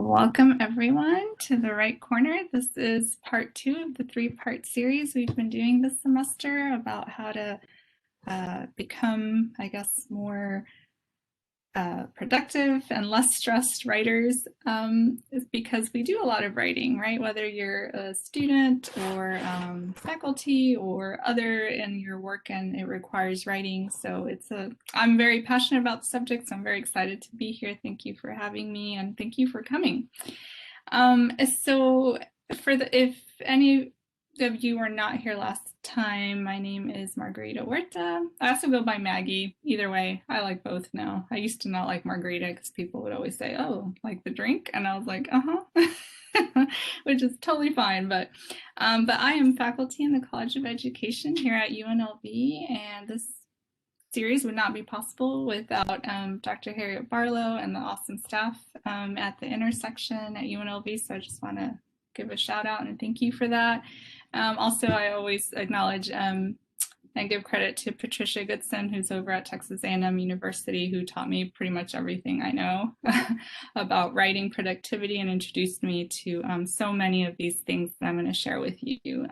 Welcome everyone to the right corner. This is part 2 of the 3-part series we've been doing this semester about how to become, I guess, more productive and less stressed writers, is because we do a lot of writing, right? Whether you're a student or faculty or other in your work, and it requires writing. So I'm very passionate about the subject, so I'm very excited to be here. Thank you for having me, and thank you for coming. So if any of you were not here last time, my name is Margarita Huerta. I also go by Maggie. Either way, I like both now. I used to not like Margarita because people would always say, "Oh, like the drink," and I was like, which is totally fine. But I am faculty in the College of Education here at UNLV, and this series would not be possible without Dr. Harriet Barlow and the awesome staff at the intersection at UNLV. So I just want to give a shout out and thank you for that. Also, I always acknowledge and give credit to Patricia Goodson, who's over at Texas A&M University, who taught me pretty much everything I know about writing productivity and introduced me to so many of these things that I'm going to share with you.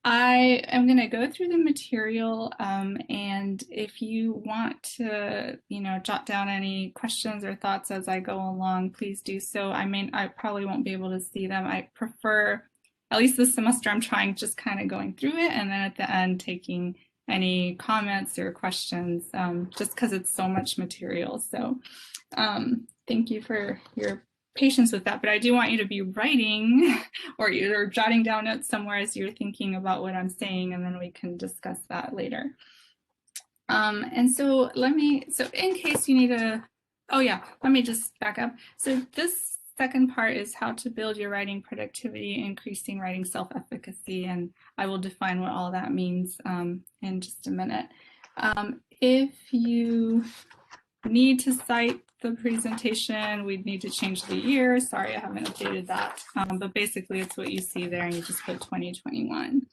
I am going to go through the material, and if you want to, jot down any questions or thoughts as I go along, please do so. I probably won't be able to see them. I prefer, at least this semester, I'm trying just kind of going through it, and then at the end taking any comments or questions, just because it's so much material. So thank you for your patience with that, but I do want you to be writing or you're jotting down notes somewhere as you're thinking about what I'm saying, and then we can discuss that later. So in case you need let me just back up. So this second part is how to build your writing productivity, increasing writing self-efficacy, and I will define what all that means in just a minute. If you need to cite the presentation, we'd need to change the year. Sorry, I haven't updated that. But basically it's what you see there, and you just put 2021.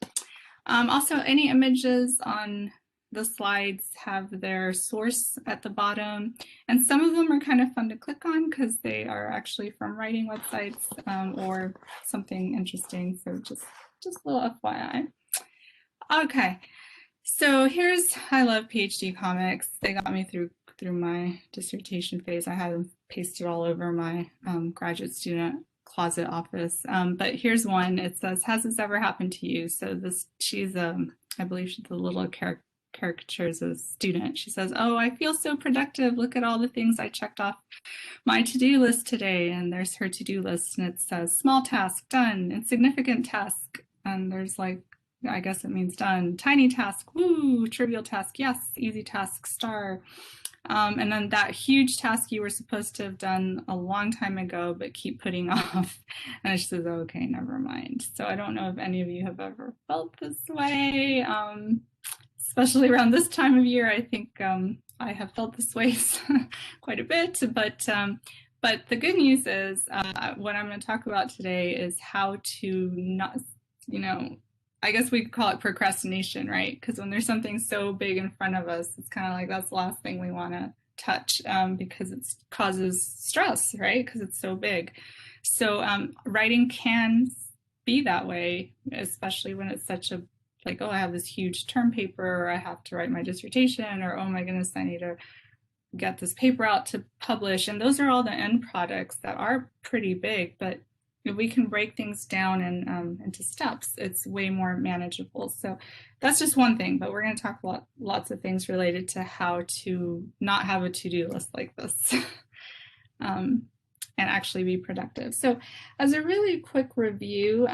Also, any images on the slides have their source at the bottom, and some of them are kind of fun to click on because they are actually from writing websites or something interesting. So just a little FYI. Okay, so I love PhD comics. They got me through my dissertation phase. I had them pasted all over my graduate student closet office. But here's one. It says, "Has this ever happened to you?" So I believe she's the little caricature as a student. She says, "Oh, I feel so productive. Look at all the things I checked off my to-do list today." And there's her to-do list, and it says, "Small task, done. Insignificant task." And there's like, I guess it means done. Tiny task, woo. Trivial task, yes. Easy task, star. And then that huge task you were supposed to have done a long time ago, but keep putting off. And she says, "Okay, never mind." So I don't know if any of you have ever felt this way, especially around this time of year. I think I have felt this way quite a bit. But the good news is what I'm going to talk about today is how to not, I guess we could call it procrastination, right? Because when there's something so big in front of us, it's kind of like that's the last thing we want to touch because it causes stress, right? Because it's so big. So writing can be that way, especially when it's such a, like, oh, I have this huge term paper, or I have to write my dissertation, or oh my goodness, I need to get this paper out to publish. And those are all the end products that are pretty big, but if we can break things down and into steps, it's way more manageable. So that's just one thing, but we're going to talk about lots of things related to how to not have a to-do list like this and actually be productive. So as a really quick review,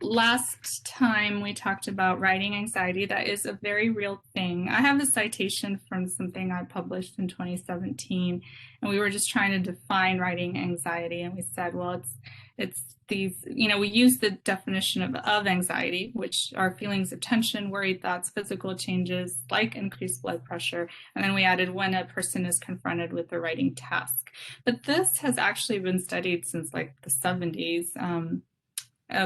last time we talked about writing anxiety. That is a very real thing. I have a citation from something I published in 2017, and we were just trying to define writing anxiety, and we said, well, it's these, we use the definition of anxiety, which are feelings of tension, worried thoughts, physical changes like increased blood pressure, and then we added when a person is confronted with a writing task. But this has actually been studied since like the 70s.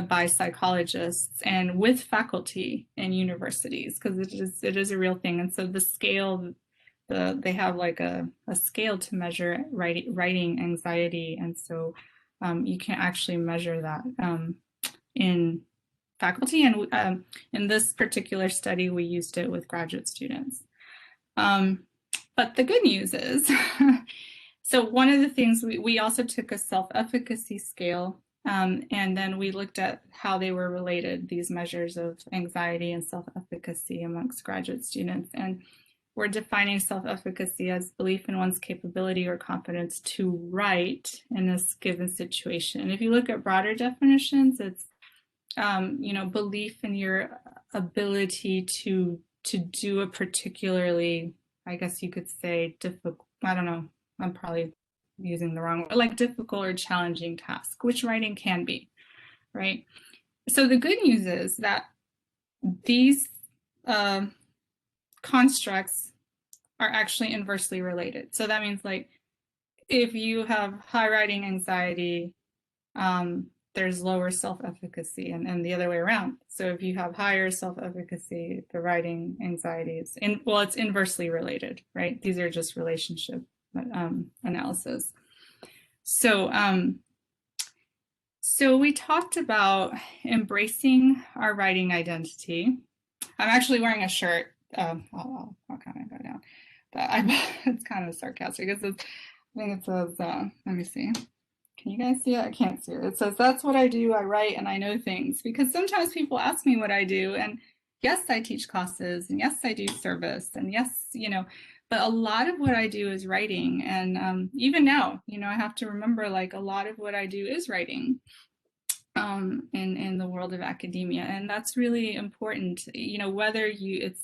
By psychologists and with faculty in universities, because it is a real thing. And so the scale they have like a scale to measure writing anxiety, and so you can actually measure that in faculty. And in this particular study, we used it with graduate students. But the good news is, so one of the things, we also took a self-efficacy scale, and then we looked at how they were related, these measures of anxiety and self-efficacy amongst graduate students. And we're defining self-efficacy as belief in one's capability or confidence to write in a given situation. And if you look at broader definitions, it's belief in your ability to do a particularly, I guess you could say, difficult, I don't know, I'm probably using the wrong word, like difficult or challenging task, which writing can be, right? So the good news is that these constructs are actually inversely related. So that means, like, if you have high writing anxiety, there's lower self-efficacy, and the other way around. So if you have higher self-efficacy, the writing anxiety is it's inversely related, right? These are just relationship analysis. So we talked about embracing our writing identity. I'm actually wearing a shirt. I'll kind of go down, but it's kind of sarcastic. I think it says, let me see. Can you guys see it? I can't see it. It says, that's what I do. I write and I know things. Because sometimes people ask me what I do. And yes, I teach classes. And yes, I do service. And yes, but a lot of what I do is writing. And even now, I have to remember, like, a lot of what I do is writing in the world of academia. And that's really important. Whether you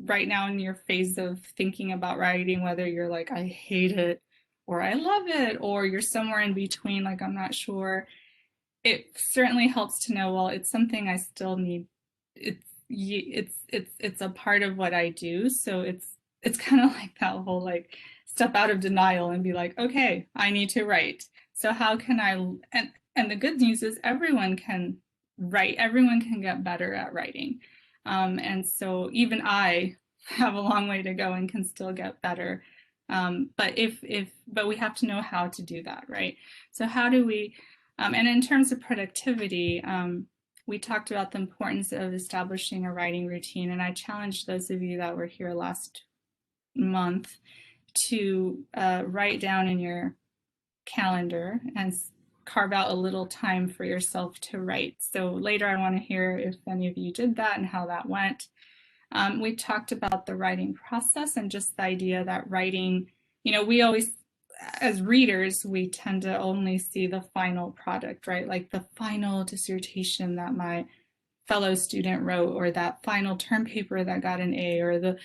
right now in your phase of thinking about writing, whether you're like, I hate it, or I love it, or you're somewhere in between, like, I'm not sure. It certainly helps to know, well, it's something I still need. It's a part of what I do. So it's kind of like that whole, like, step out of denial and be like, okay, I need to write. So how can I, and the good news is everyone can write, everyone can get better at writing. And so even I have a long way to go and can still get better. But we have to know how to do that, right? So how do we, and in terms of productivity, we talked about the importance of establishing a writing routine. And I challenged those of you that were here last month to write down in your calendar and carve out a little time for yourself to write. So later I want to hear if any of you did that and how that went. We talked about the writing process and just the idea that writing, we always, as readers, we tend to only see the final product, right? Like the final dissertation that my fellow student wrote, or that final term paper that got an A, or the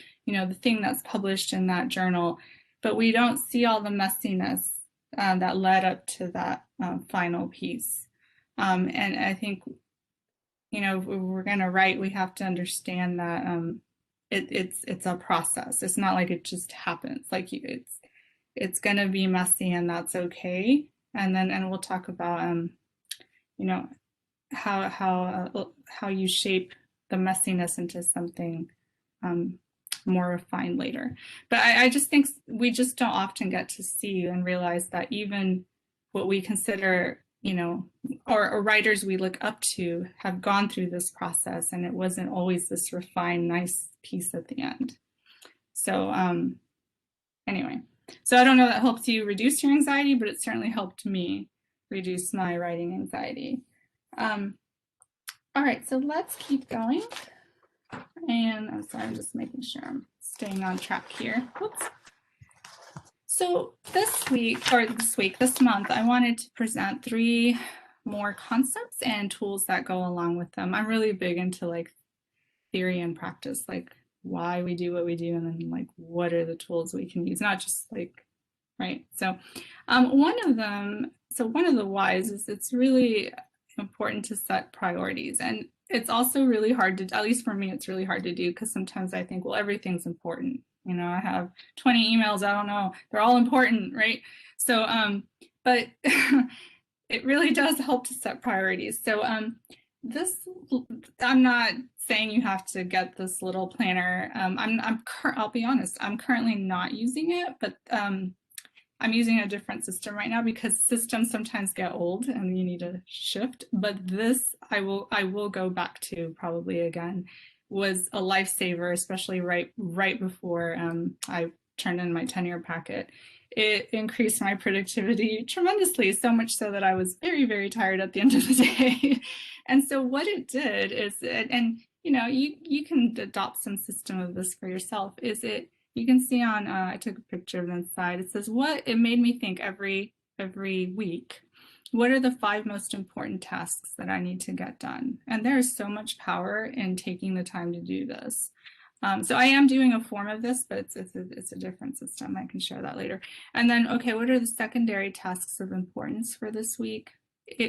thing that's published in that journal. But we don't see all the messiness that led up to that final piece. And I think, if we're going to write, we have to understand that it's a process. It's not like it just happens. Like it's going to be messy, and that's okay. And we'll talk about how you shape the messiness into something more refined later. But I just think we just don't often get to see and realize that even what we consider, or writers we look up to have gone through this process, and it wasn't always this refined, nice piece at the end. So anyway, so I don't know if that helps you reduce your anxiety, but it certainly helped me reduce my writing anxiety. All right, so let's keep going. And I'm sorry, I'm just making sure I'm staying on track here. Whoops. So this month, I wanted to present 3 more concepts and tools that go along with them. I'm really big into, like, theory and practice, like why we do what we do, and then, like, what are the tools we can use, not just like, right? So one of the whys is it's really important to set priorities. And it's also really hard to, at least for me, it's really hard to do, because sometimes I think, well, everything's important. I have 20 emails, I don't know, they're all important, right? So, but it really does help to set priorities. So this, I'm not saying you have to get this little planner. I'll be honest, I'm currently not using it, but I'm using a different system right now because systems sometimes get old and you need to shift. But this I will go back to probably again, was a lifesaver, especially right before I turned in my tenure packet. It increased my productivity tremendously, so much so that I was very, very tired at the end of the day. And so what it did is, and you know, you can adopt some system of this for yourself, is it, you can see on, I took a picture of the inside. It says, what, it made me think every week, what are the 5 most important tasks that I need to get done? And there is so much power in taking the time to do this. So I am doing a form of this, but it's a different system. I can share that later. And then, okay, what are the secondary tasks of importance for this week?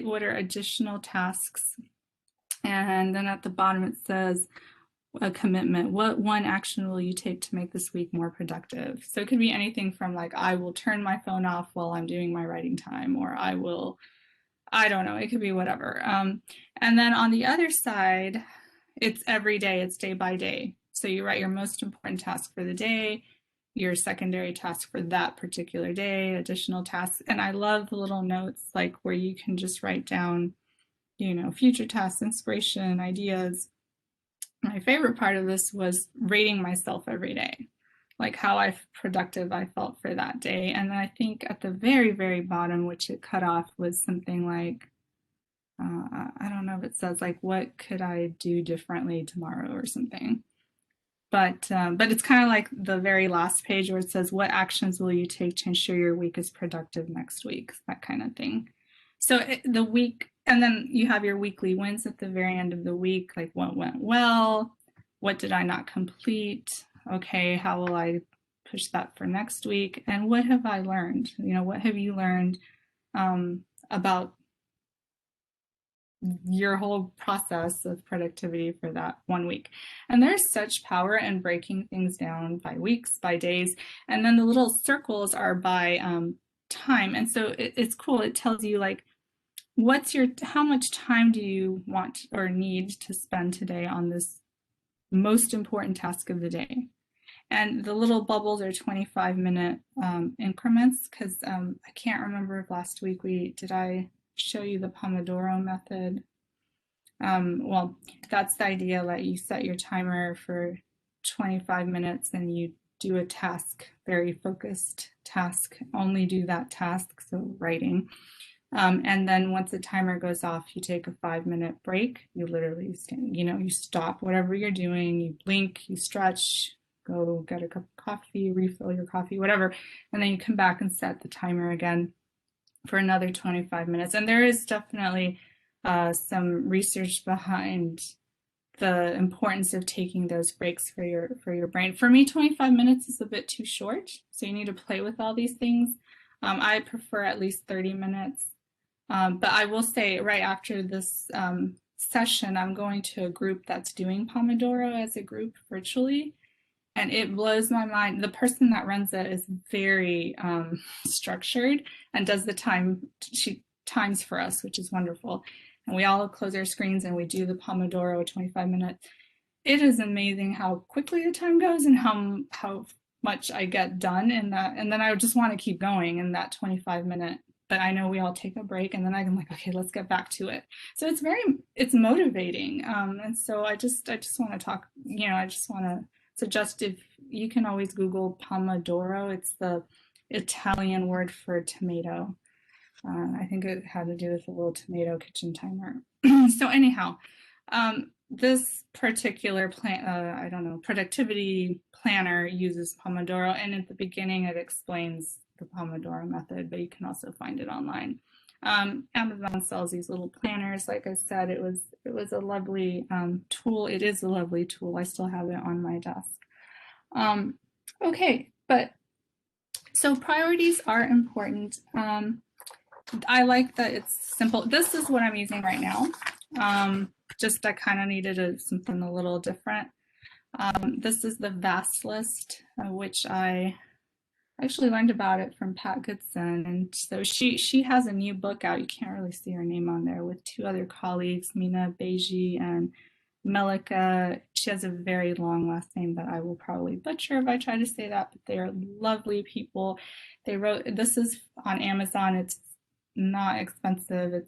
What are additional tasks? And then at the bottom it says, a commitment. What one action will you take to make this week more productive? So it could be anything from like, I will turn my phone off while I'm doing my writing time, or I will, I don't know, it could be whatever. And then on the other side, it's every day, it's day by day. So you write your most important task for the day, your secondary task for that particular day, additional tasks. And I love the little notes like where you can just write down, you know, future tasks, inspiration, ideas. My favorite part of this was rating myself every day, like how productive I felt for that day. And then I think at the very, very bottom, which it cut off, was something like, I don't know if it says like, what could I do differently tomorrow or something. But it's kind of like the very last page where it says, what actions will you take to ensure your week is productive next week, that kind of thing. So the week, and then you have your weekly wins at the very end of the week, like what went well, what did I not complete, okay, how will I push that for next week, and what have I learned? You know, what have you learned about your whole process of productivity for that one week. And there's such power in breaking things down by weeks, by days, and then the little circles are by time. And so it's cool. It tells you like, how much time do you want or need to spend today on this most important task of the day? And the little bubbles are 25-minute increments, because I can't remember if last week did I show you the Pomodoro method. Well, that's the idea that you set your timer for 25 minutes and you do a task, very focused task, only do that task, so writing. And then once the timer goes off, you take a 5-minute break. You literally stand, you know, you stop whatever you're doing, you blink, you stretch, go get a cup of coffee, refill your coffee, whatever, and then you come back and set the timer again for another 25 minutes. And there is definitely some research behind the importance of taking those breaks for your brain. For me, 25 minutes is a bit too short, so you need to play with all these things. I prefer at least 30 minutes. But I will say right after this session, I'm going to a group that's doing Pomodoro as a group virtually. And it blows my mind. The person that runs it is very structured and does the time, she times for us, which is wonderful. And we all close our screens and we do the Pomodoro 25 minutes. It is amazing how quickly the time goes and how much I get done in that. And then I just want to keep going in that 25-minute. But I know we all take a break and then I'm like, okay, let's get back to it. So it's motivating. And so I just want to talk, you know, I just want to suggest, if you can always Google Pomodoro. It's the Italian word for tomato. I think it had to do with a little tomato kitchen timer. So anyhow, this particular I don't know, productivity planner uses Pomodoro, and at the beginning it explains the Pomodoro method, but you can also find it online. Amazon sells these little planners. Like I said, it was a lovely tool. It is a lovely tool. I still have it on my desk. Okay, but so priorities are important. I like that it's simple. This is what I'm using right now. Just I kind of needed something a little different. This is the vast list, which I I actually learned about it from Pat Goodson, and so she has a new book out. You can't really see her name on there, with two other colleagues, Mina Beji and Melika. She has a very long last name that I will probably butcher if I try to say that, but they are lovely people. They wrote, this is on Amazon. It's not expensive.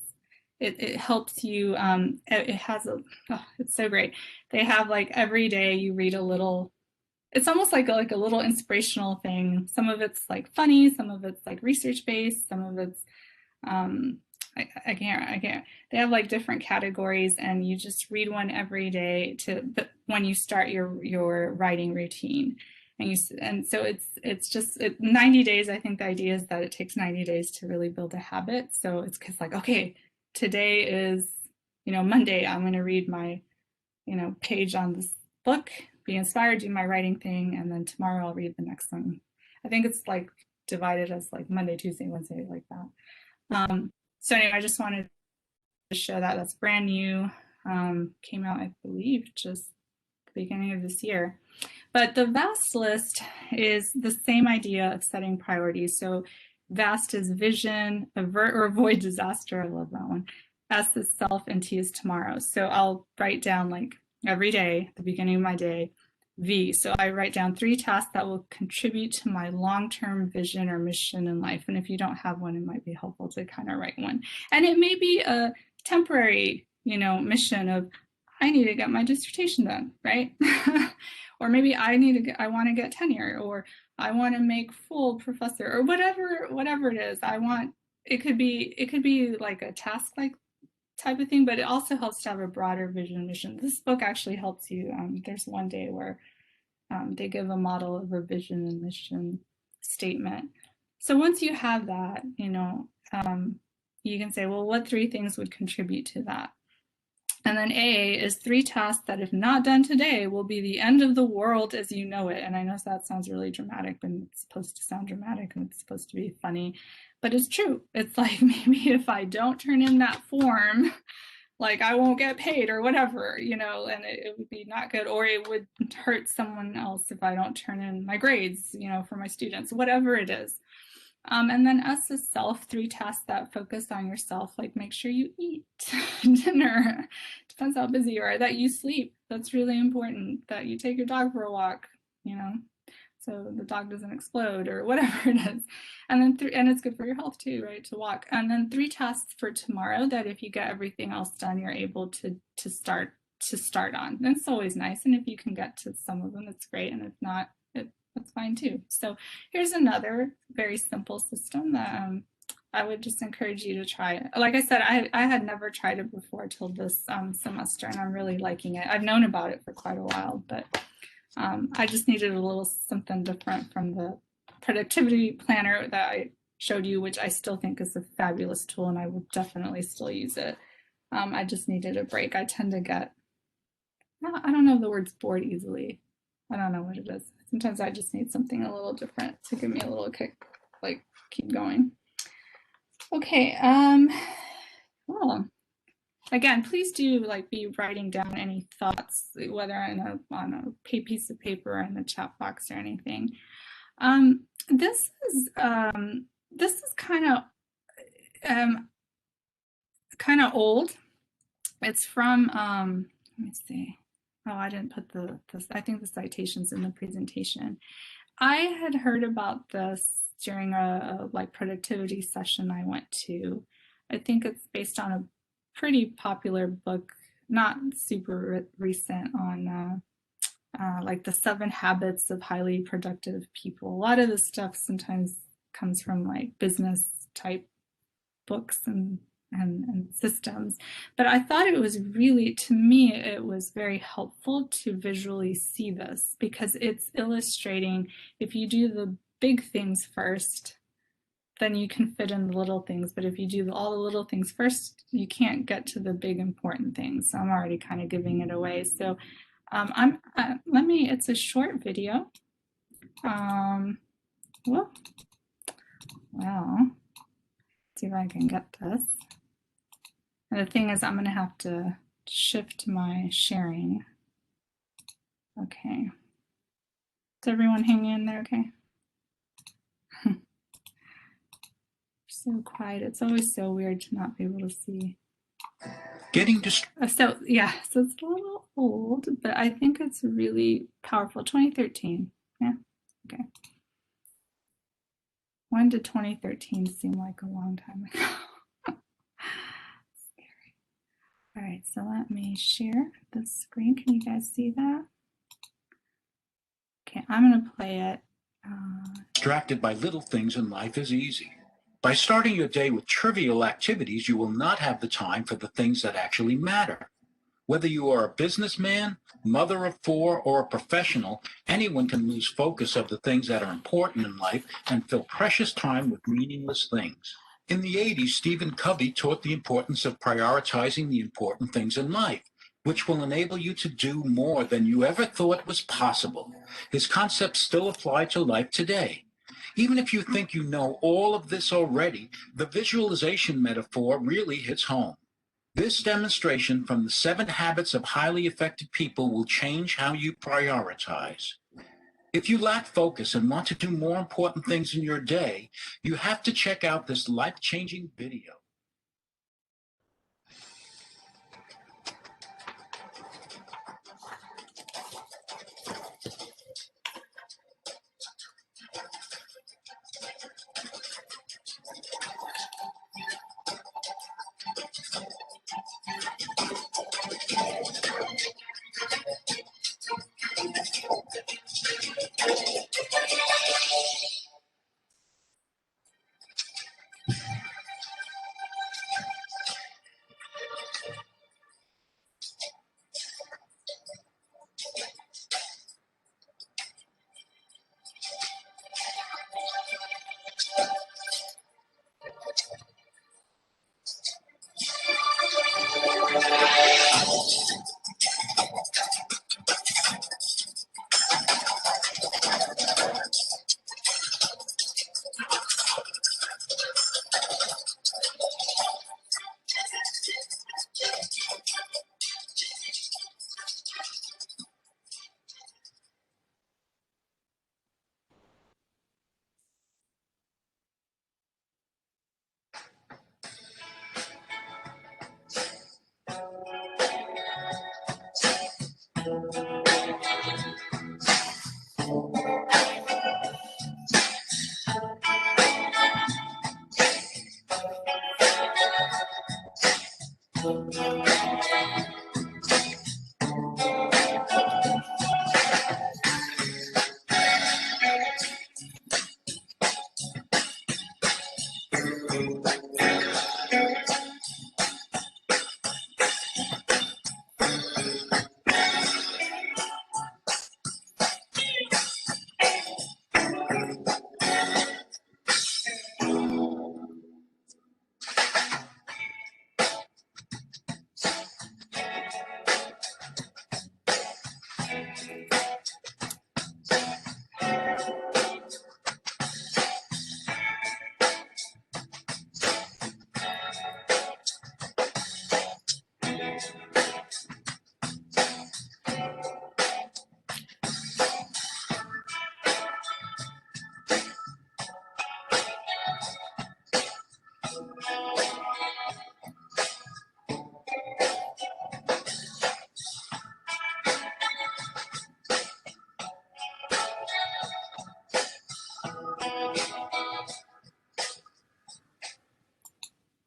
It helps you. It has a, oh, it's so great. They have like every day you read a little. It's almost like a little inspirational thing. Some of it's like funny, some of it's like research based, some of it's um, I can't. They have like different categories, and you just read one every day when you start your writing routine. And so it's just 90 days. I think the idea is that it takes 90 days to really build a habit. So it's because like, okay, today is, Monday. I'm going to read my, page on this book, be inspired, do my writing thing, and then tomorrow I'll read the next one. I think it's like divided as like Monday, Tuesday, Wednesday, like that. So anyway, I just wanted to show that. That's brand new. Came out, I believe, just the beginning of this year. But the VAST list is the same idea of setting priorities. So VAST is vision, avert or avoid disaster. I love that one. S is self, and T is tomorrow. So I'll write down like every day, the beginning of my day, V. So I write down 3 tasks that will contribute to my long-term vision or mission in life. And if you don't have one, it might be helpful to kind of write one. And it may be a temporary, mission of, I need to get my dissertation done, right? Or maybe I want to get tenure, or I want to make full professor, or whatever it is. It could be like a task like type of thing, but it also helps to have a broader vision and mission. This book actually helps you. There's one day where they give a model of a vision and mission statement. So once you have that, you can say, well, what 3 things would contribute to that? And then A is 3 tasks that, if not done today, will be the end of the world as you know it. And I know that sounds really dramatic, and it's supposed to sound dramatic, and it's supposed to be funny, but it's true. It's like, maybe if I don't turn in that form, like I won't get paid or whatever, and it would be not good, or it would hurt someone else if I don't turn in my grades, for my students, whatever it is. And then S is self, 3 tasks that focus on yourself, like make sure you eat dinner, depends how busy you are, that you sleep, that's really important, that you take your dog for a walk, so the dog doesn't explode or whatever it is. And then and it's good for your health too, right, to walk. And then 3 tasks for tomorrow that if you get everything else done, you're able to start on. And it's always nice. And if you can get to some of them, it's great. And if not, that's fine too. So here's another very simple system that I would just encourage you to try. Like I said, I had never tried it before till this semester, and I'm really liking it. I've known about it for quite a while, but I just needed a little something different from the productivity planner that I showed you, which I still think is a fabulous tool, and I will definitely still use it. I just needed a break. I tend to get, I don't know if the word's bored easily. I don't know what it is. Sometimes I just need something a little different to give me a little kick, like keep going. Okay, well, again, please do like be writing down any thoughts, whether on a piece of paper or in the chat box or anything. This is kind of old. It's from let me see. Oh, I didn't put I think the citation's in the presentation. I had heard about this during a like productivity session I went to. I think it's based on a pretty popular book, not super recent, on like the 7 habits of highly productive people. A lot of this stuff sometimes comes from like business type books and systems. But I thought it was really, to me, it was very helpful to visually see this, because it's illustrating if you do the big things first, then you can fit in the little things. But if you do all the little things first, you can't get to the big important things. So I'm already kind of giving it away. So it's a short video. Well, see if I can get this. And the thing is, I'm going to have to shift my sharing. Okay. Is everyone hanging in there okay? so quiet. It's always so weird to not be able to see. Getting distracted. So yeah, so it's a little old, but I think it's really powerful. 2013. Yeah. Okay. When did 2013 seem like a long time ago? Scary. All right, so let me share the screen. Can you guys see that? Okay, I'm gonna play it. Distracted by little things in life is easy. By starting your day with trivial activities, you will not have the time for the things that actually matter. Whether you are a businessman, mother of four, or a professional, anyone can lose focus of the things that are important in life and fill precious time with meaningless things. In the 80s, Stephen Covey taught the importance of prioritizing the important things in life, which will enable you to do more than you ever thought was possible. His concepts still apply to life today. Even if you think you know all of this already, the visualization metaphor really hits home. This demonstration from the 7 Habits of Highly Effective People will change how you prioritize. If you lack focus and want to do more important things in your day, you have to check out this life-changing video.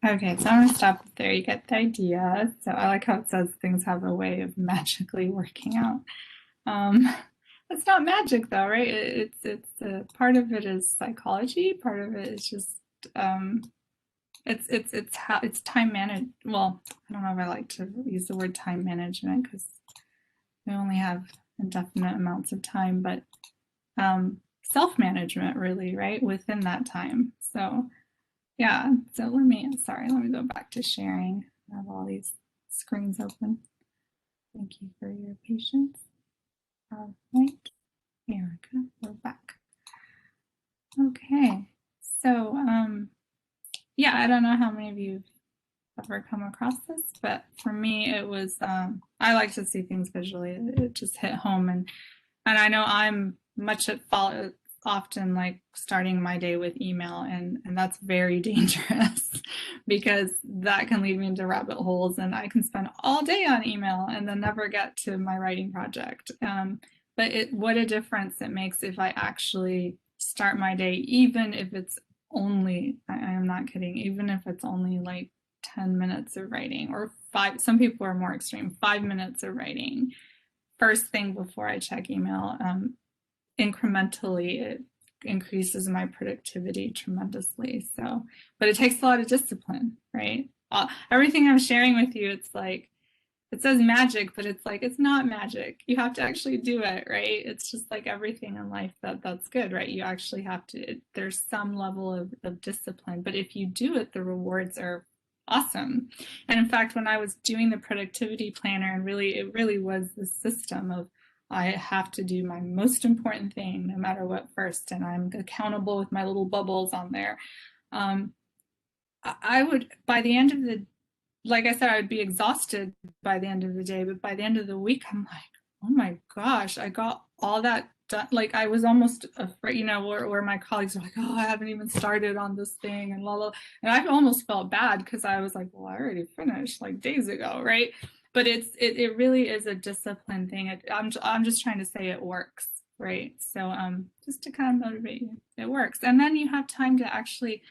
Okay, so I'm gonna stop there. You get the idea. So I like how it says things have a way of magically working out. Um, it's not magic though, right? It's part of it is psychology. Part of it is just it's how it's time managed. Well, I don't know if I like to use the word time management because we only have indefinite amounts of time, but self-management really, right, within that time. So yeah, so let me go back to sharing. I have all these screens open. Thank you for your patience. PowerPoint. Here we go. We're back. Okay. So yeah, I don't know how many of you have ever come across this, but for me it was I like to see things visually. It just hit home, and I know I'm much at fault often like starting my day with email, and that's very dangerous because that can lead me into rabbit holes, and I can spend all day on email and then never get to my writing project. But what a difference it makes if I actually start my day, even if it's only, I am not kidding, even if it's only like 10 minutes of writing, or five, some people are more extreme, 5 minutes of writing first thing before I check email. Incrementally, it increases my productivity tremendously. So, but it takes a lot of discipline, right? Everything I'm sharing with you, it's like, it says magic, but it's like, it's not magic. You have to actually do it, right? It's just like everything in life that's good, right? You actually have to, there's some level of discipline, but if you do it, the rewards are awesome. And in fact, when I was doing the productivity planner, and really, it really was the system of, I have to do my most important thing no matter what first, and I'm accountable with my little bubbles on there. I would, by the end of the, like I said, I would be exhausted by the end of the day, but by the end of the week, I'm like, oh my gosh, I got all that done. Like I was almost afraid, where my colleagues were like, oh, I haven't even started on this thing, and la la. And I almost felt bad because I was like, well, I already finished like days ago, right? But it really is a discipline thing. I'm just trying to say it works, right? So just to kind of motivate you, it works, and then you have time to actually.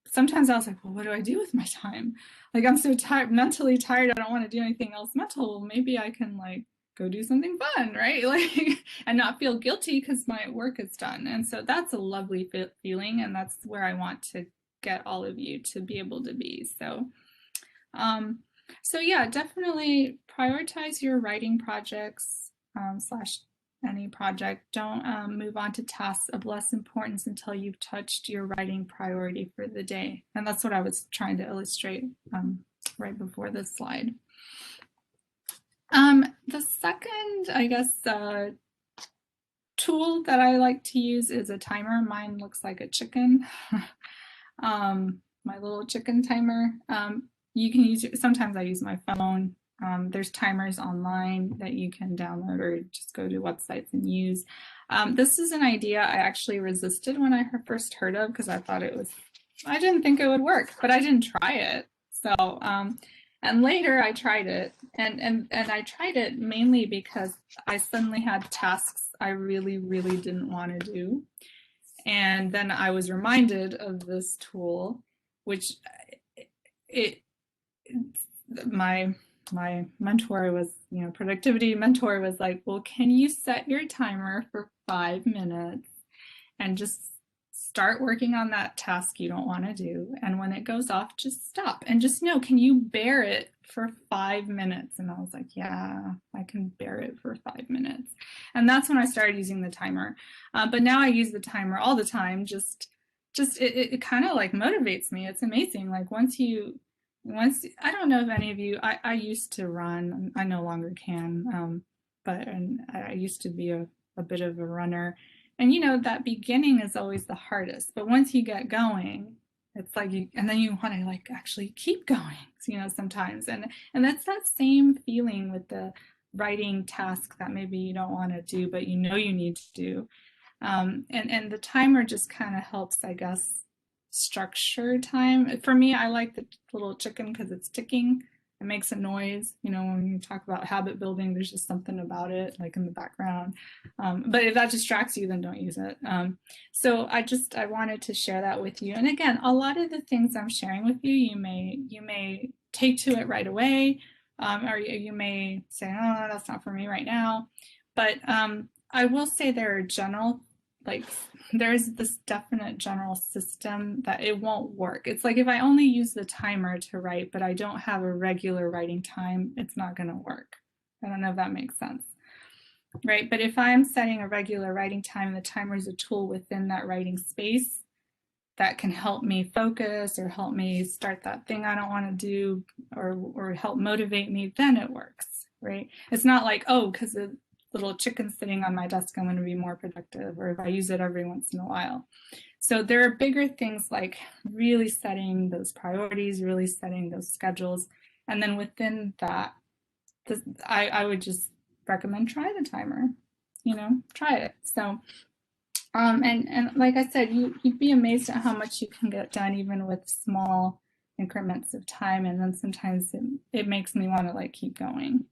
Sometimes I was like, well, what do I do with my time? Like, I'm so tired, mentally tired. I don't want to do anything else mental. Well, maybe I can like go do something fun, right? Like, and not feel guilty because my work is done. And so that's a lovely feeling. And that's where I want to get all of you to be able to be. Um, so yeah, definitely prioritize your writing projects, slash any project. Don't move on to tasks of less importance until you've touched your writing priority for the day. And that's what I was trying to illustrate right before this slide. The second, I guess, tool that I like to use is a timer. Mine looks like a chicken. My little chicken timer. You can use it. Sometimes I use my phone. There's timers online that you can download or just go to websites and use. This is an idea I actually resisted when I first heard of because I thought I didn't think it would work, but I didn't try it. So, and later I tried it, and I tried it mainly because I suddenly had tasks I really, really didn't want to do. And then I was reminded of this tool, which my mentor was, productivity mentor was like, well, can you set your timer for 5 minutes and just start working on that task you don't want to do, and when it goes off, just stop and just know, can you bear it for 5 minutes? And I was like, yeah, I can bear it for 5 minutes. And that's when I started using the timer. But now I use the timer all the time. Just it kind of like motivates me. It's amazing. Like once I don't know if any of you, I used to run. I no longer can, but and I used to be a bit of a runner. And that beginning is always the hardest, but once you get going, it's like and then you want to like actually keep going, sometimes. And that's that same feeling with the writing task that maybe you don't want to do, but you need to do. And the timer just kind of helps, I guess, structure time. For me, I like the little chicken because it's ticking. It makes a noise. When you talk about habit building, there's just something about it, like in the background. But if that distracts you, then don't use it. So I wanted to share that with you. And again, a lot of the things I'm sharing with you, you may take to it right away, or you may say, oh, that's not for me right now. But I will say there are general, like there's this definite general system that it won't work. It's like if I only use the timer to write, but I don't have a regular writing time, it's not going to work. I don't know if that makes sense, right? But if I'm setting a regular writing time and the timer is a tool within that writing space that can help me focus or help me start that thing I don't want to do, or help motivate me, then it works, right? It's not like, oh, because the little chicken sitting on my desk, I'm going to be more productive, or if I use it every once in a while. So there are bigger things like really setting those priorities, really setting those schedules. And then within that, I would just recommend try the timer, try it. So And like I said, you'd be amazed at how much you can get done even with small increments of time. And then sometimes it makes me want to like keep going.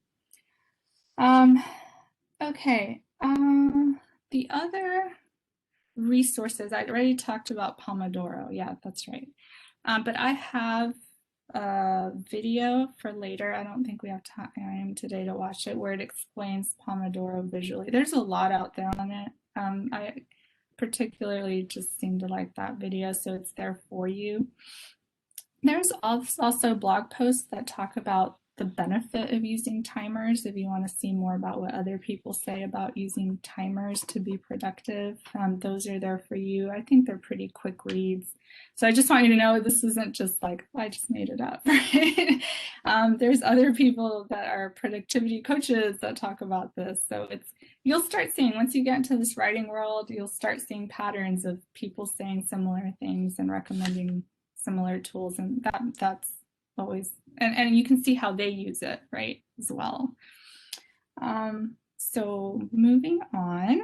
Um, okay. The other resources, I'd already talked about Pomodoro. Yeah, that's right. But I have a video for later. I don't think we have time today to watch it, where it explains Pomodoro visually. There's a lot out there on it. I particularly just seem to like that video, so it's there for you. There's also blog posts that talk about the benefit of using timers if you want to see more about what other people say about using timers to be productive. Those are there for you. I think they're pretty quick reads. So I just want you to know this isn't just like, I just made it up. Right? There's other people that are productivity coaches that talk about this. So you'll start seeing, once you get into this writing world, you'll start seeing patterns of people saying similar things and recommending similar tools, and that's always, and you can see how they use it, right, as well. So moving on.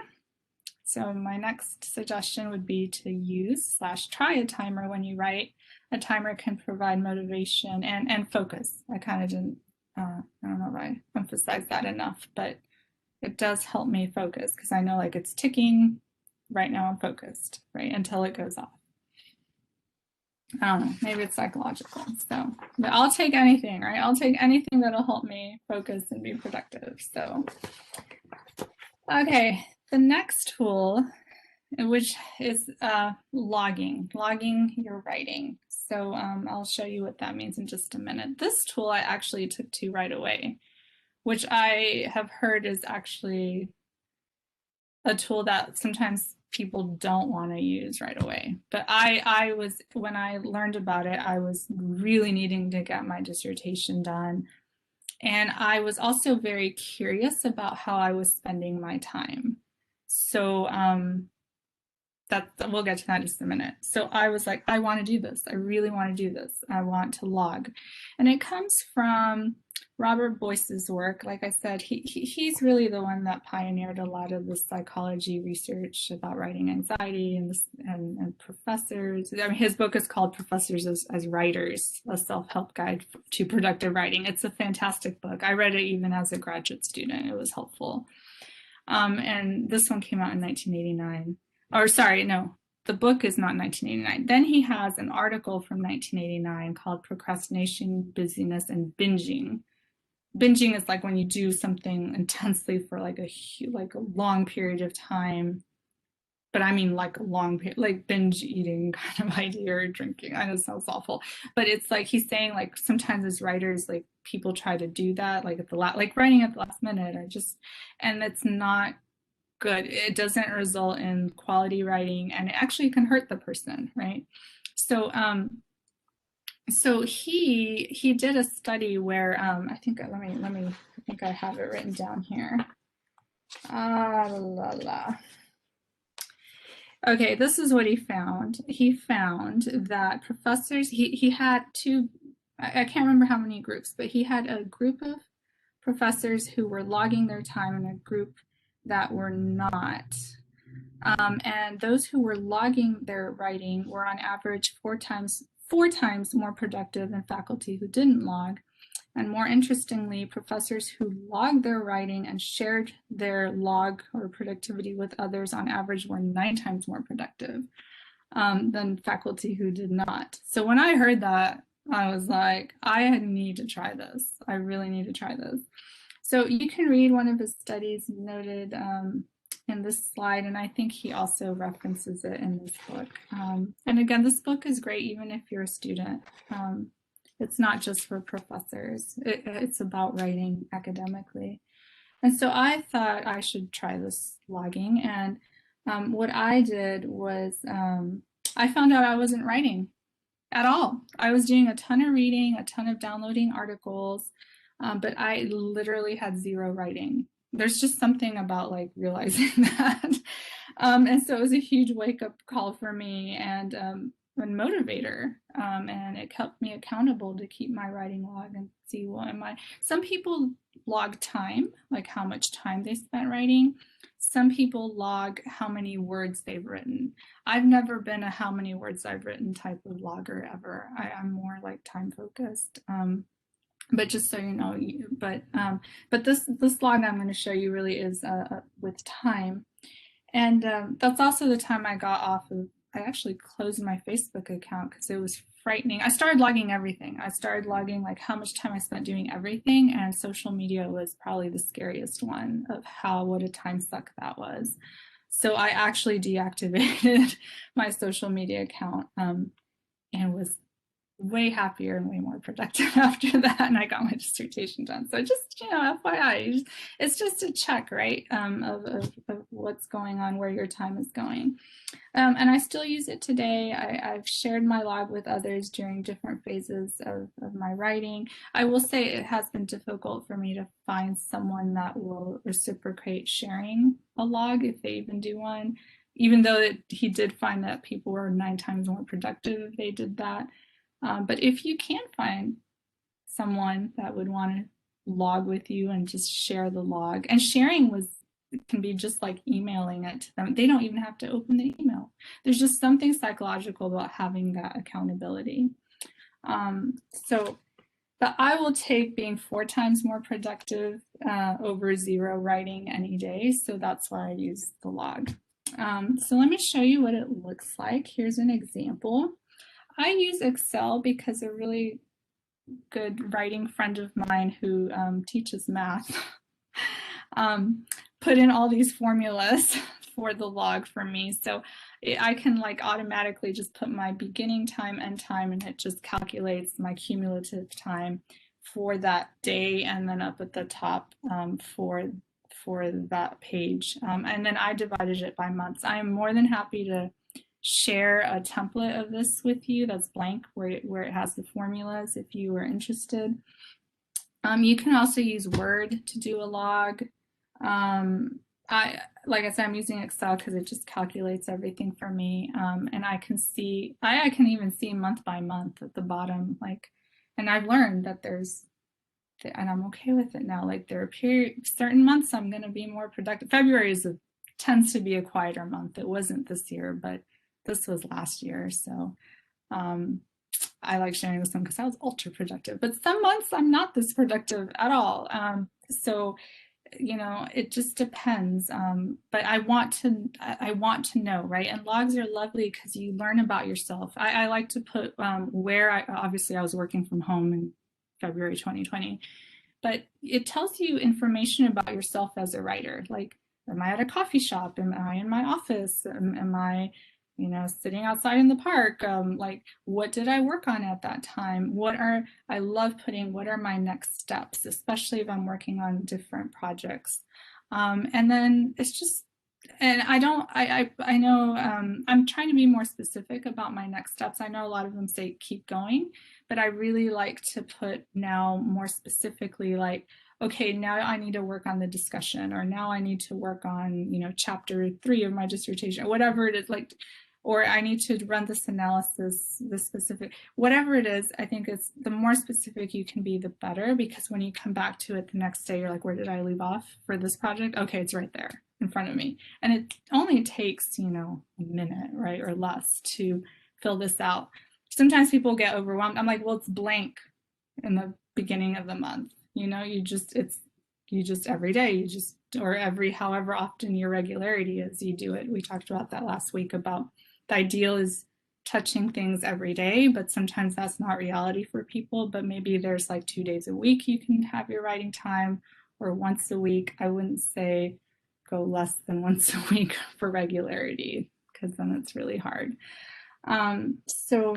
So my next suggestion would be to use/try a timer when you write. A timer can provide motivation and focus. I kind of didn't, I don't know if I emphasized that enough, but it does help me focus because I know like it's ticking. Right now I'm focused, right, until it goes off. I don't know, maybe it's psychological. So, but I'll take anything, right? I'll take anything that'll help me focus and be productive. So, okay, the next tool, which is logging your writing. So I'll show you what that means in just a minute. This tool I actually took to right away, which I have heard is actually a tool that sometimes people don't want to use right away. But I was, when I learned about it, I was really needing to get my dissertation done. And I was also very curious about how I was spending my time. So we'll get to that in just a minute. So I was like, I want to do this. I really want to do this. I want to log. And it comes from Robert Boyce's work. Like I said, he's really the one that pioneered a lot of the psychology research about writing anxiety and professors. I mean, his book is called Professors as Writers, a self-help guide to productive writing. It's a fantastic book. I read it even as a graduate student. It was helpful. And this one came out in 1989. Or sorry, no, the book is not 1989. Then he has an article from 1989 called Procrastination, Busyness, and Binging. Binging is like when you do something intensely for like a long period of time. But I mean like a long period, like binge eating kind of idea, or drinking. I know it sounds awful, but it's like he's saying like sometimes as writers, like people try to do that, like at the like writing at the last minute, and it's not good. It doesn't result in quality writing, and it actually can hurt the person, right? So so he did a study where I think I think I have it written down here. Okay, this is what he found. He found that professors, he had two, I can't remember how many groups, but he had a group of professors who were logging their time and a group that were not. And those who were logging their writing were on average four times more productive than faculty who didn't log. And more interestingly, professors who logged their writing and shared their log or productivity with others on average were 9 times more productive than faculty who did not. So when I heard that, I was like, I need to try this. I really need to try this. So you can read one of his studies noted in this slide, and I think he also references it in this book. And again, this book is great even if you're a student. It's not just for professors. It's about writing academically. And so I thought I should try this logging. And what I did was I found out I wasn't writing at all. I was doing a ton of reading, a ton of downloading articles, but I literally had zero writing. There's just something about like realizing that. And so it was a huge wake up call for me and motivator. And it kept me accountable to keep my writing log and see what am I. Some people log time, like how much time they spent writing. Some people log how many words they've written. I've never been a how many words I've written type of logger ever. I'm more like time focused. But just so you know, but this log I'm going to show you really is with time, and that's also the time I got off of. I actually closed my Facebook account because it was frightening. I started logging everything. I started logging like how much time I spent doing everything, and social media was probably the scariest one of what a time suck that was. So I actually deactivated my social media account and was way happier and way more productive after that, and I got my dissertation done. So just, FYI, it's just a check, right, of what's going on, where your time is going. And I still use it today. I've shared my log with others during different phases of my writing. I will say it has been difficult for me to find someone that will reciprocate sharing a log if they even do one, even though he did find that people were 9 times more productive if they did that. But if you can find someone that would want to log with you and just share the log, and sharing can be just like emailing it to them. They don't even have to open the email. There's just something psychological about having that accountability. But I will take being 4 times more productive over 0 writing any day. So that's why I use the log. So let me show you what it looks like. Here's an example. I use Excel because a really good writing friend of mine who teaches math put in all these formulas for the log for me. So I can like automatically just put my beginning time, end time, and it just calculates my cumulative time for that day, and then up at the top for that page. And then I divided it by months. I am more than happy to share a template of this with you that's blank where it has the formulas if you are interested. You can also use Word to do a log. Like I said, I'm using Excel because it just calculates everything for me. And I can even see month by month at the bottom, and I've learned that and I'm okay with it now. Like there are certain months I'm going to be more productive. February tends to be a quieter month. It wasn't this year, but this was last year. So I like sharing this one because I was ultra productive, but some months I'm not this productive at all. So, it just depends. But I want to know, right? And logs are lovely because you learn about yourself. I like to put obviously I was working from home in February 2020, but it tells you information about yourself as a writer. Like, am I at a coffee shop? Am I in my office? Am I sitting outside in the park? Like, what did I work on at that time? I love putting what are my next steps, especially if I'm working on different projects. And then it's just, and I know I'm trying to be more specific about my next steps. I know a lot of them say keep going, but I really like to put now more specifically, like, okay, now I need to work on the discussion, or now I need to work on, chapter 3 of my dissertation, or whatever it is, like, or I need to run this analysis, this specific, whatever it is. I think it's the more specific you can be, the better, because when you come back to it the next day, you're like, where did I leave off for this project? Okay, it's right there in front of me. And it only takes, a minute, right, or less to fill this out. Sometimes people get overwhelmed. I'm like, well, it's blank in the beginning of the month. You just every day, or however often your regularity is, you do it. We talked about that last week about the ideal is touching things every day, but sometimes that's not reality for people. But maybe there's like 2 days a week you can have your writing time, or once a week. I wouldn't say go less than once a week for regularity, because then it's really hard. So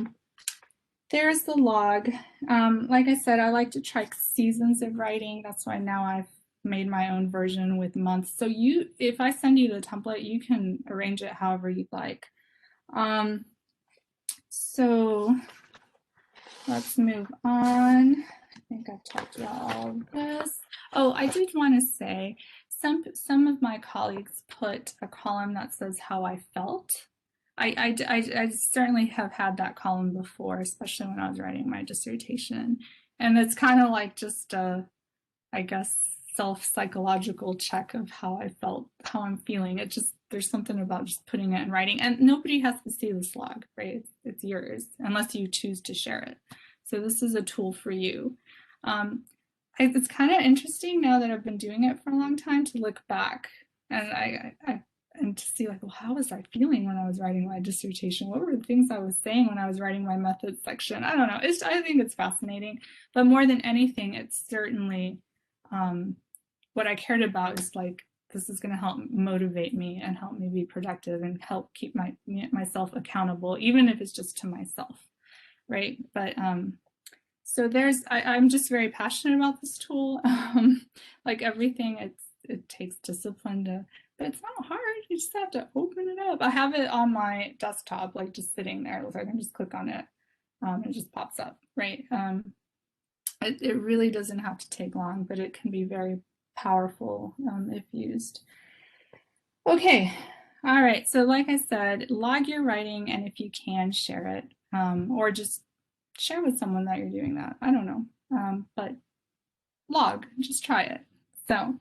there's the log. Like I said, I like to track seasons of writing. That's why now I've made my own version with months. So if I send you the template, you can arrange it however you'd like. So let's move on. I think I've talked about all of this. Oh, I did want to say, some of my colleagues put a column that says how I felt. I certainly have had that column before, especially when I was writing my dissertation. And it's kind of like just I guess self-psychological check of how I felt, how I'm feeling. It just, there's something about just putting it in writing, and nobody has to see this log, right? It's yours unless you choose to share it. So this is a tool for you. It's kind of interesting now that I've been doing it for a long time to look back and and to see like, well, how was I feeling when I was writing my dissertation? What were the things I was saying when I was writing my methods section? I don't know. I think it's fascinating, but more than anything, it's certainly what I cared about is like, this is going to help motivate me and help me be productive and help keep myself accountable, even if it's just to myself, right? But so I'm just very passionate about this tool. Like everything, it takes discipline to, but it's not hard. You just have to open it up. I have it on my desktop, like just sitting there. So I can just click on it. It just pops up, right? It really doesn't have to take long, but it can be very powerful if used. Okay, all right. So like I said, log your writing, and if you can, share it, or just share with someone that you're doing that. I don't know, but log, just try it. So,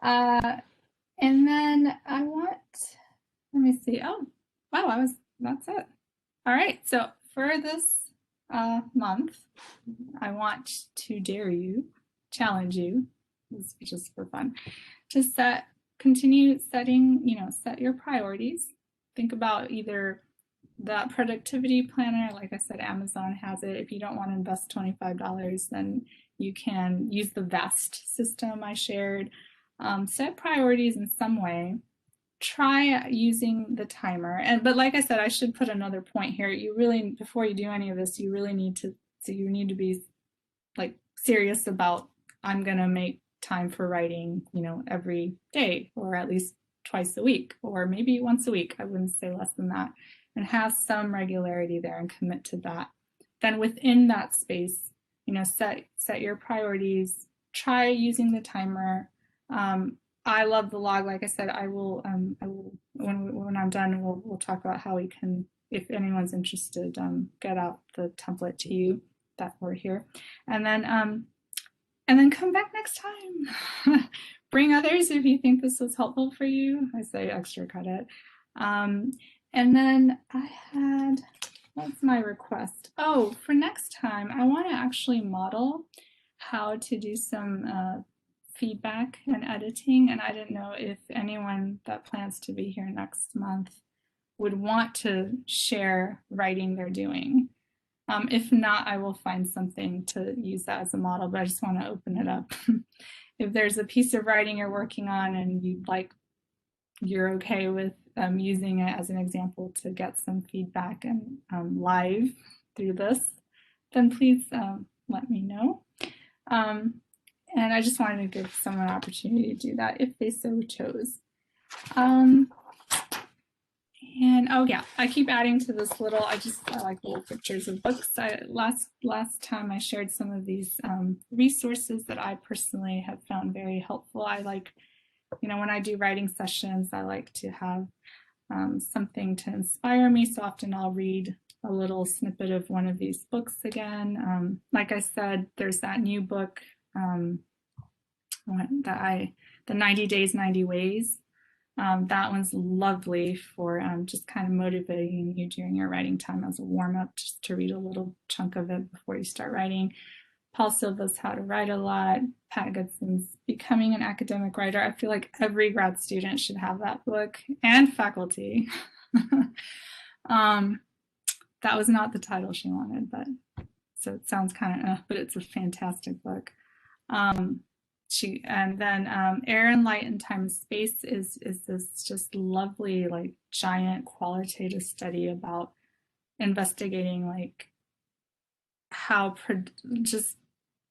and then I want, let me see. Oh, wow, that's it. All right, so for this month, I want to challenge you, this is just for fun, to continue setting, set your priorities. Think about either that productivity planner, like I said, Amazon has it. If you don't want to invest $25, then you can use the VEST system I shared. Set priorities in some way. Try using the timer. But like I said, I should put another point here. You really, before you do any of this, you really need to, be like serious about, I'm going to make time for writing, every day, or at least twice a week, or maybe once a week. I wouldn't say less than that, and have some regularity there and commit to that. Then within that space, set your priorities, try using the timer. I love the log. Like I said, I will when I'm done, we'll talk about how we can, if anyone's interested, get out the template to you that we're here, and then come back next time. Bring others if you think this was helpful for you. I say extra credit. And then what's my request? Oh, for next time, I want to actually model how to do some feedback and editing. And I didn't know if anyone that plans to be here next month would want to share writing they're doing. If not, I will find something to use that as a model, but I just want to open it up. If there's a piece of writing you're working on and you're okay with using it as an example to get some feedback and live through this, then please let me know. And I just wanted to give someone an opportunity to do that if they so chose. And oh yeah, I keep adding to this little, I like little pictures of books. Last time I shared some of these resources that I personally have found very helpful. I like, when I do writing sessions, I like to have something to inspire me. So often I'll read a little snippet of one of these books again. Like I said, there's that new book the 90 Days, 90 Ways. That one's lovely for just kind of motivating you during your writing time as a warm-up, just to read a little chunk of it before you start writing. Paul Silva's How to Write a Lot, Pat Goodson's Becoming an Academic Writer. I feel like every grad student should have that book, and faculty. That was not the title she wanted, but so it sounds kind of, but it's a fantastic book. And then Air and Light and Time and Space is this just lovely, like, giant qualitative study about investigating like how just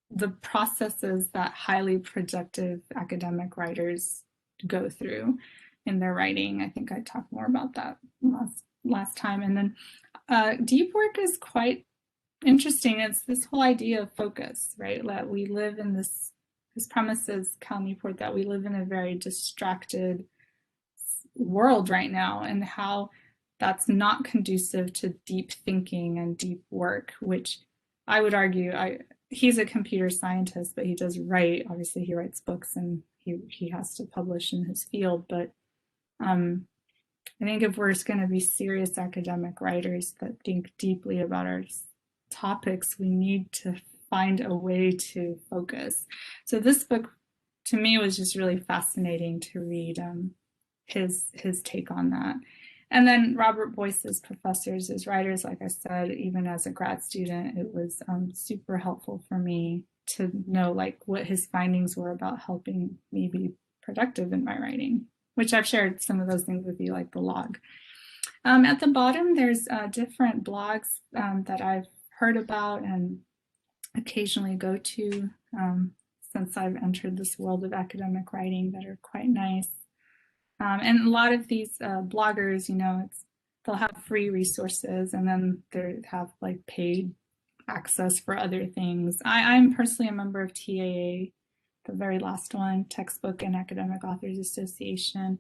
the processes that highly productive academic writers go through in their writing. I think I talked more about that last time. And then deep work is quite interesting. It's this whole idea of focus, right? That we live in this premise is Cal Newport, that we live in a very distracted world right now, and how that's not conducive to deep thinking and deep work, which I would argue, he's a computer scientist, but he does write. Obviously, he writes books and he has to publish in his field. But I think if we're going to be serious academic writers that think deeply about our topics, we need to find a way to focus. So this book, to me, was just really fascinating to read his take on that. And then Robert Boyce's professors as writers, like I said, even as a grad student, it was super helpful for me to know like what his findings were about helping me be productive in my writing, which I've shared some of those things with you, like the log. At the bottom, there's different blogs that I've heard about and occasionally go to since I've entered this world of academic writing that are quite nice. And a lot of these bloggers, you know, they'll have free resources and then they have like paid access for other things. I'm personally a member of TAA, the very last one, Textbook and Academic Authors Association.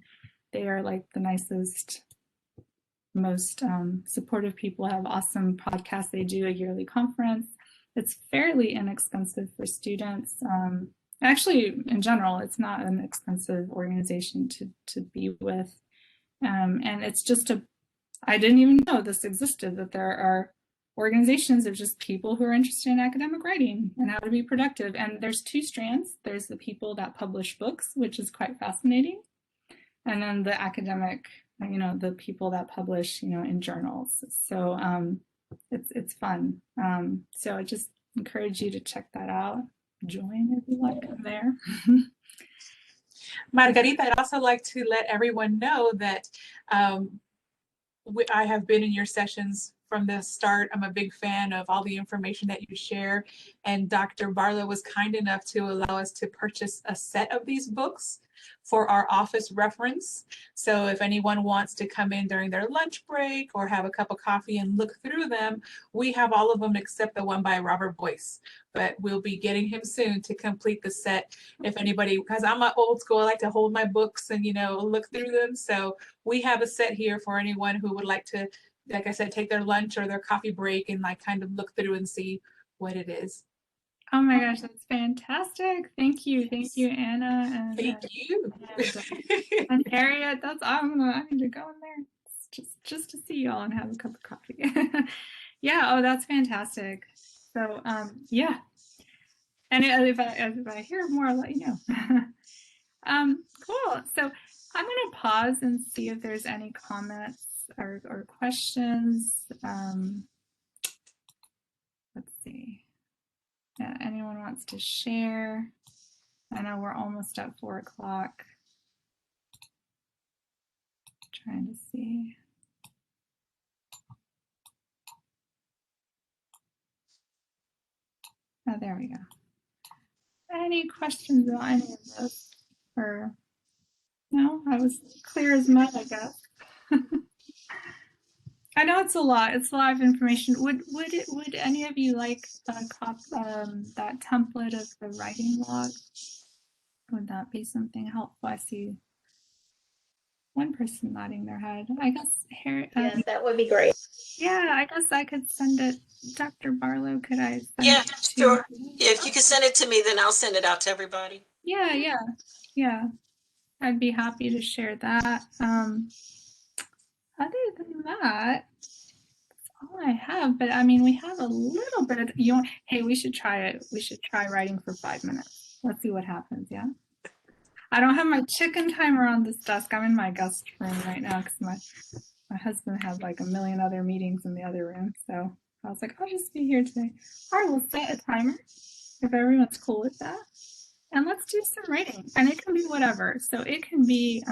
They are like the nicest, most supportive people, have awesome podcasts. They do a yearly conference. It's fairly inexpensive for students. Actually, in general, it's not an expensive organization to be with. And it's just I didn't even know this existed, that there are organizations of just people who are interested in academic writing and how to be productive. And there's two strands. There's the people that publish books, which is quite fascinating. And then the academic, you know, the people that publish, you know, in journals. So it's fun. So I just encourage you to check that out. Join if you like. I'm there. Margarita, I'd also like to let everyone know that I have been in your sessions from the start. I'm a big fan of all the information that you share. And Dr. Barlow was kind enough to allow us to purchase a set of these books for our office reference. So if anyone wants to come in during their lunch break or have a cup of coffee and look through them, we have all of them except the one by Robert Boyce. But we'll be getting him soon to complete the set. If anybody, because I'm an old school, I like to hold my books and, you know, look through them. So we have a set here for anyone who would like to, like I said, take their lunch or their coffee break and like kind of look through and see what it is. Oh my gosh, that's fantastic. Thank you, Anna. And thank you. And Harriet, I need to go in there just to see y'all and have a cup of coffee. Yeah, oh, that's fantastic. So yeah. And if I hear more, I'll let you know. Cool. So I'm gonna pause and see if there's any comments or questions. Let's see. Yeah, anyone wants to share? I know we're almost at 4 o'clock. Trying to see. Oh, there we go. Any questions on any of this? Or no, I was clear as mud, I guess. I know it's a lot. It's a lot of information. Would any of you like that template of the writing log? Would that be something helpful? I see one person nodding their head. I guess Harry. Yes, that would be great. Yeah, I guess I could send it. Dr. Barlow, could I send Yeah, it to sure. Yeah, if you can send it to me, then I'll send it out to everybody. Yeah. I'd be happy to share that. Other than that, that's all I have. But I mean, we have a little bit of hey, we should try it. We should try writing for 5 minutes. Let's see what happens. Yeah. I don't have my chicken timer on this desk. I'm in my guest room right now because my husband had like a million other meetings in the other room. So I was like, I'll just be here today. All right, we'll set a timer if everyone's cool with that. And let's do some writing. And it can be whatever. So it can be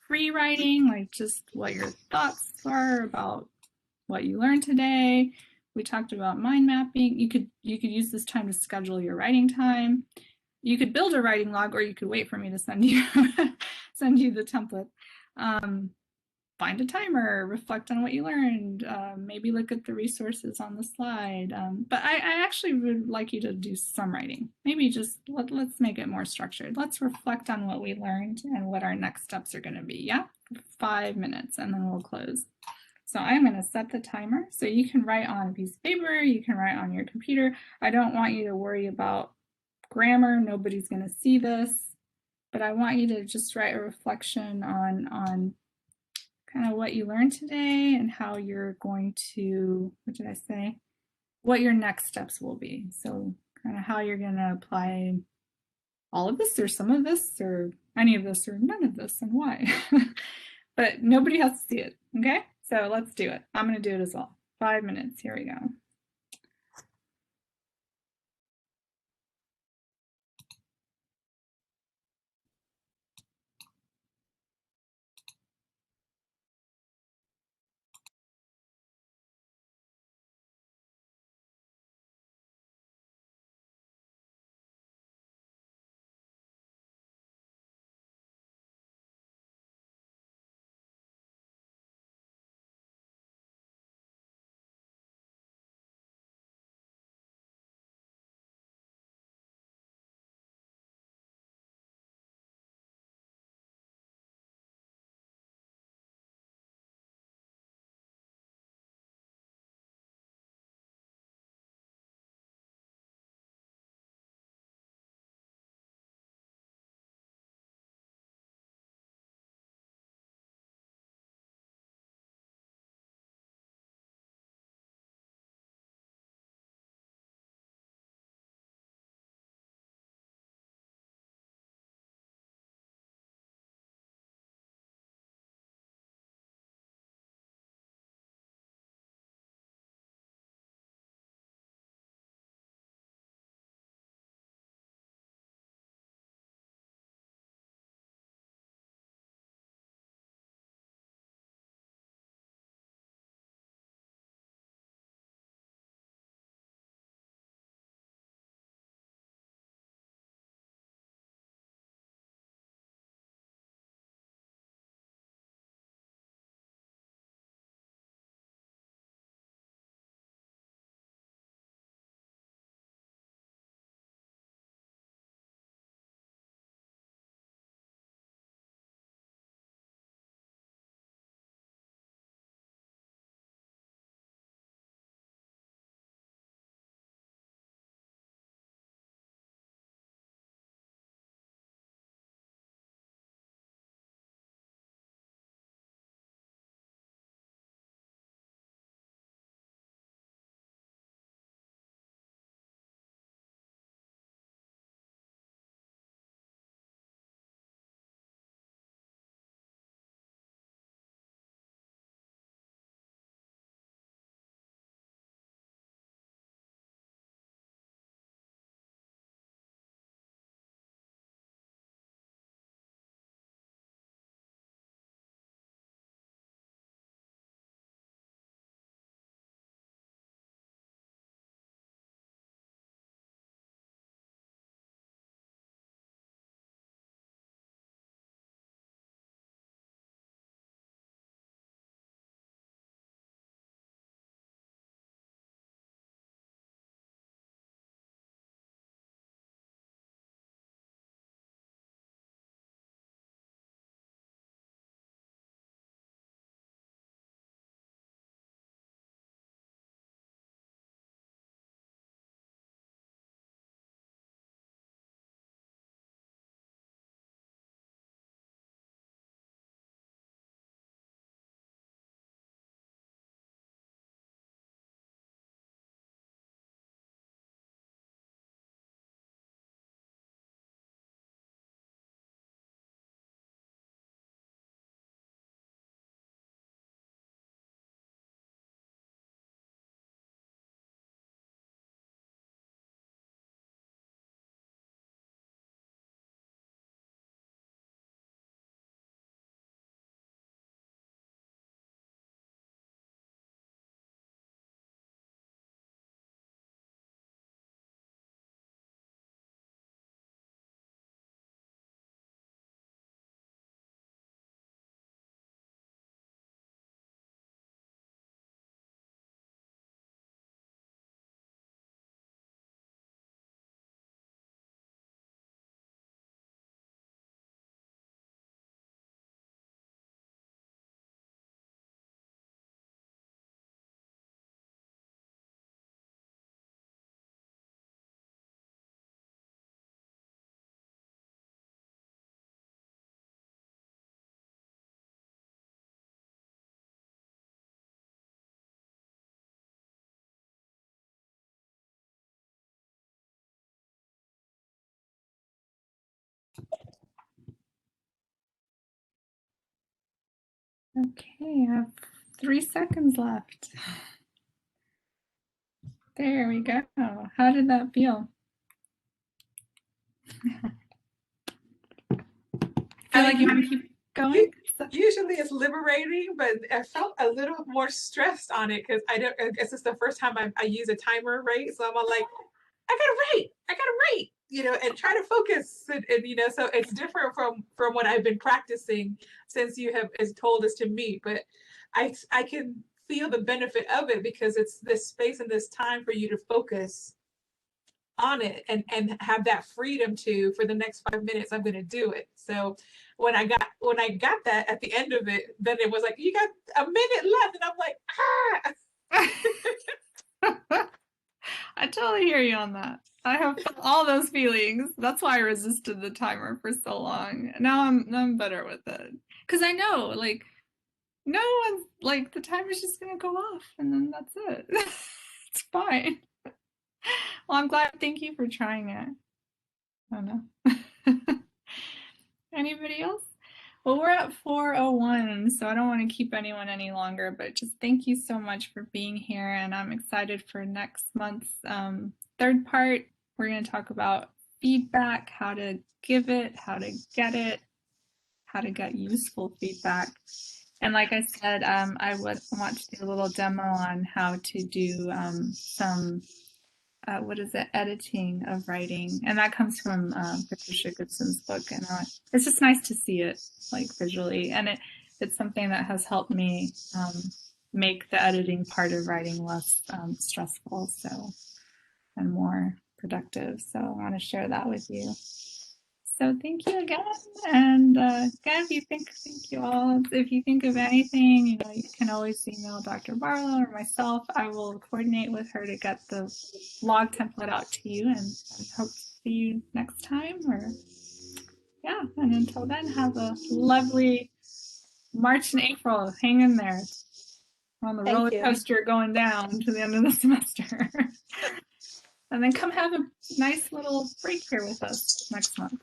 free writing, like just what your thoughts are about what you learned today. We talked about mind mapping. You could use this time to schedule your writing time. You could build a writing log, or you could wait for me to send you the template. Find a timer, reflect on what you learned, maybe look at the resources on the slide. But I actually would like you to do some writing. Maybe just let's make it more structured. Let's reflect on what we learned and what our next steps are going to be. Yeah, 5 minutes, and then we'll close. So I'm going to set the timer. So you can write on a piece of paper, you can write on your computer. I don't want you to worry about grammar. Nobody's going to see this, but I want you to just write a reflection on kind of what you learned today and how you're going to, what did I say? What your next steps will be. So kind of how you're going to apply all of this or some of this or any of this or none of this and why. But nobody has to see it, okay? So let's do it. I'm going to do it as well. 5 minutes. Here we go. Okay, I have 3 seconds left. There we go. How did that feel? Feel like you want to keep going? Usually it's liberating, but I felt a little more stressed on it because I guess it's the first time I use a timer, right? So I'm all like, I gotta write, and try to focus, and so it's different from what I've been practicing since you have told us to meet. But I can feel the benefit of it because it's this space and this time for you to focus on it and have that freedom to, for the next 5 minutes I'm going to do it. So when I got that at the end of it, then it was like, you got a minute left, and I'm like, I totally hear you on that. I have all those feelings. That's why I resisted the timer for so long. Now I'm better with it. Because I know, like, no one's like, the timer's just gonna go off and then that's it. It's fine. Well, I'm glad. Thank you for trying it. I don't know. Anybody else? Well, we're at 4:01, so I don't want to keep anyone any longer, but just thank you so much for being here. And I'm excited for next month's third part. We're going to talk about feedback, how to give it, how to get useful feedback. And like I said, I would want to do a little demo on how to do some editing of writing, and that comes from Patricia Goodson's book, and it's just nice to see it like visually, and it's something that has helped me make the editing part of writing less stressful, and more productive. So I want to share that with you. So thank you again, and again, thank you all. If you think of anything, you can always email Dr. Barlow or myself. I will coordinate with her to get the log template out to you, and hope to see you next time. And until then, have a lovely March and April. Hang in there. We're on the roller coaster going down to the end of the semester. And then come have a nice little break here with us next month.